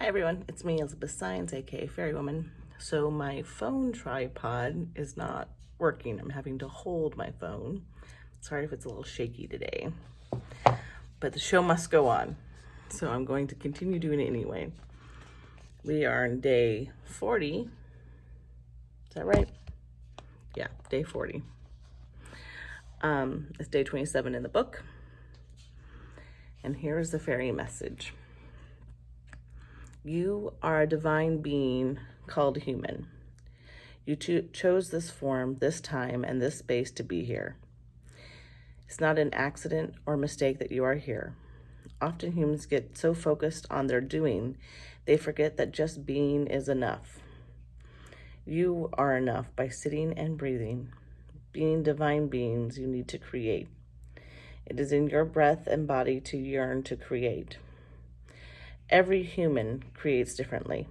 Hi everyone, it's me, Elizabeth Saenz, aka Fairy Woman. So my phone tripod is not working. I'm having to hold my phone. Sorry if it's a little shaky today, but the show must go on. So I'm going to continue doing it anyway. We are on day 40. Is that right? Yeah, day 40. It's day 27 in the book. And here is the fairy message. You are a divine being called human. You chose this form, this time, and this space to be here. It's not an accident or mistake that you are here. Often humans get so focused on their doing, they forget that just being is enough. You are enough by sitting and breathing, being divine beings you need to create. It is in your breath and body to yearn to create. Every human creates differently.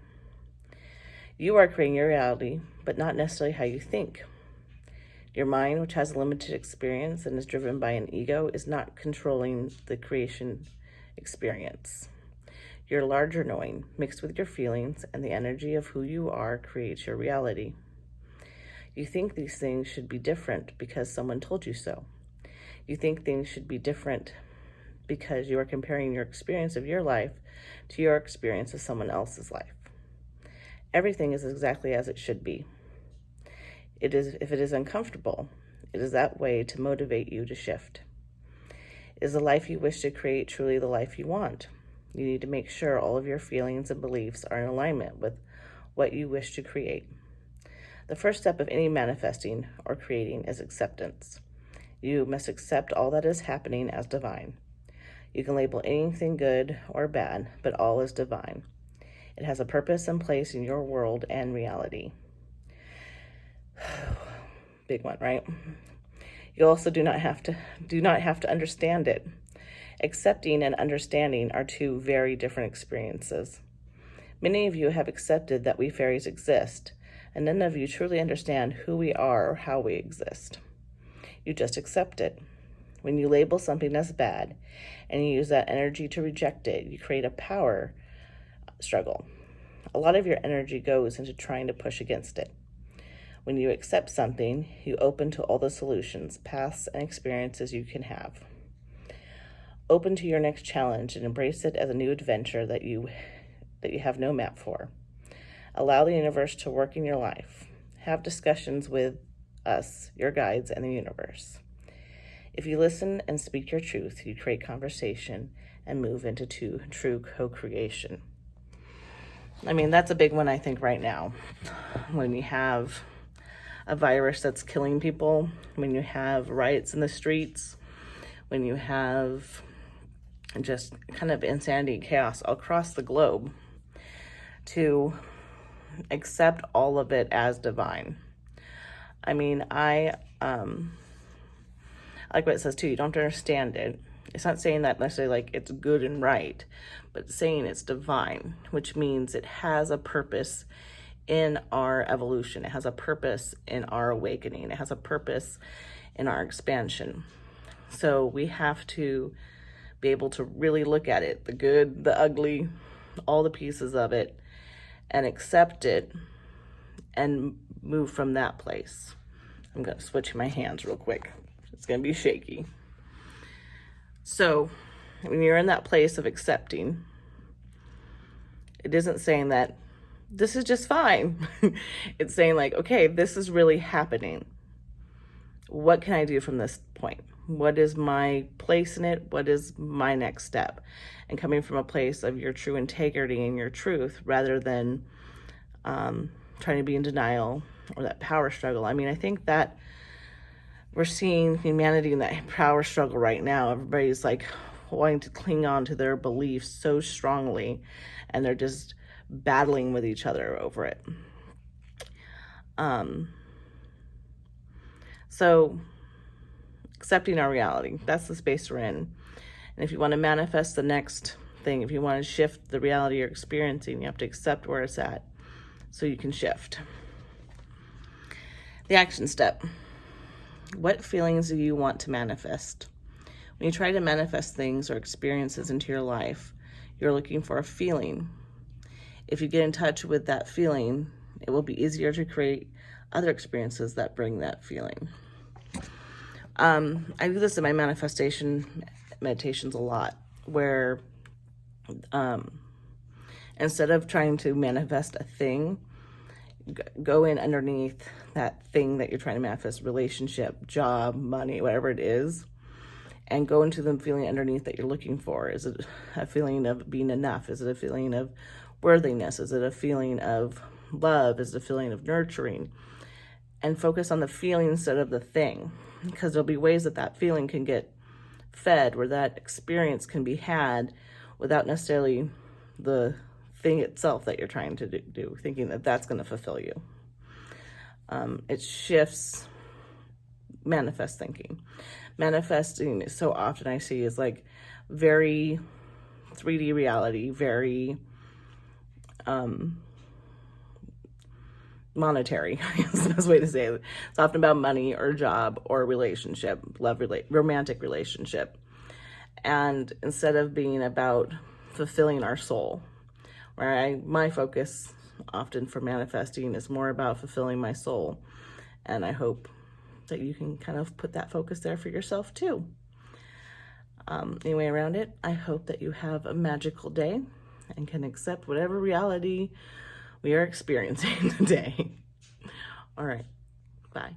You are creating your reality, but not necessarily how you think. Your mind, which has limited experience and is driven by an ego, is not controlling the creation experience. Your larger knowing, mixed with your feelings and the energy of who you are, creates your reality. You think these things should be different because someone told you so. You think things should be different because you are comparing your experience of your life to your experience of someone else's life. Everything is exactly as it should be. If it is uncomfortable, it is that way to motivate you to shift. Is the life you wish to create truly the life you want? You need to make sure all of your feelings and beliefs are in alignment with what you wish to create. The first step of any manifesting or creating is acceptance. You must accept all that is happening as divine. You can label anything good or bad, but all is divine. It has a purpose and place in your world and reality. Big one, right? You also do not have to understand it. Accepting and understanding are two very different experiences. Many of you have accepted that we fairies exist, and none of you truly understand who we are or how we exist. You just accept it. When you label something as bad and you use that energy to reject it, you create a power struggle. A lot of your energy goes into trying to push against it. When you accept something, you open to all the solutions, paths, and experiences you can have. Open to your next challenge and embrace it as a new adventure that you have no map for. Allow the universe to work in your life. Have discussions with us, your guides, and the universe. If you listen and speak your truth, you create conversation and move into true co-creation. I mean, that's a big one, I think, right now. When you have a virus that's killing people, when you have riots in the streets, when you have just kind of insanity and chaos across the globe, to accept all of it as divine. I mean, I like what it says too, you don't understand it. It's not saying that necessarily like it's good and right, but it's saying it's divine, which means it has a purpose in our evolution. It has a purpose in our awakening. It has a purpose in our expansion. So we have to be able to really look at it, the good, the ugly, all the pieces of it, and accept it and move from that place. I'm going to switch my hands real quick. It's going to be shaky. So when you're in that place of accepting, it isn't saying that this is just fine. It's saying like, okay, this is really happening. What can I do from this point? What is my place in it? What is my next step? And coming from a place of your true integrity and your truth rather than trying to be in denial or that power struggle. I mean, I think that we're seeing humanity in that power struggle right now. Everybody's like wanting to cling on to their beliefs so strongly, and they're just battling with each other over it. So accepting our reality, that's the space we're in. And if you want to manifest the next thing, if you want to shift the reality you're experiencing, you have to accept where it's at so you can shift. The action step. What feelings do you want to manifest? When you try to manifest things or experiences into your life, you're looking for a feeling. If you get in touch with that feeling, it will be easier to create other experiences that bring that feeling. I do this in my manifestation meditations a lot, where instead of trying to manifest a thing, go in underneath that thing that you're trying to manifest, relationship, job, money, whatever it is, and go into the feeling underneath that you're looking for. Is it a feeling of being enough? Is it a feeling of worthiness? Is it a feeling of love? Is it a feeling of nurturing? And focus on the feeling instead of the thing, because there'll be ways that that feeling can get fed, where that experience can be had without necessarily the thing itself that you're trying to do, thinking that that's going to fulfill you. It shifts manifest thinking. Manifesting is so often I see is like very 3D reality, very monetary, I guess the best way to say it. It's often about money or job or relationship, romantic relationship. And instead of being about fulfilling our soul, where my focus often for manifesting is more about fulfilling my soul. And I hope that you can kind of put that focus there for yourself too. Anyway, around it, I hope that you have a magical day and can accept whatever reality we are experiencing today. All right, bye.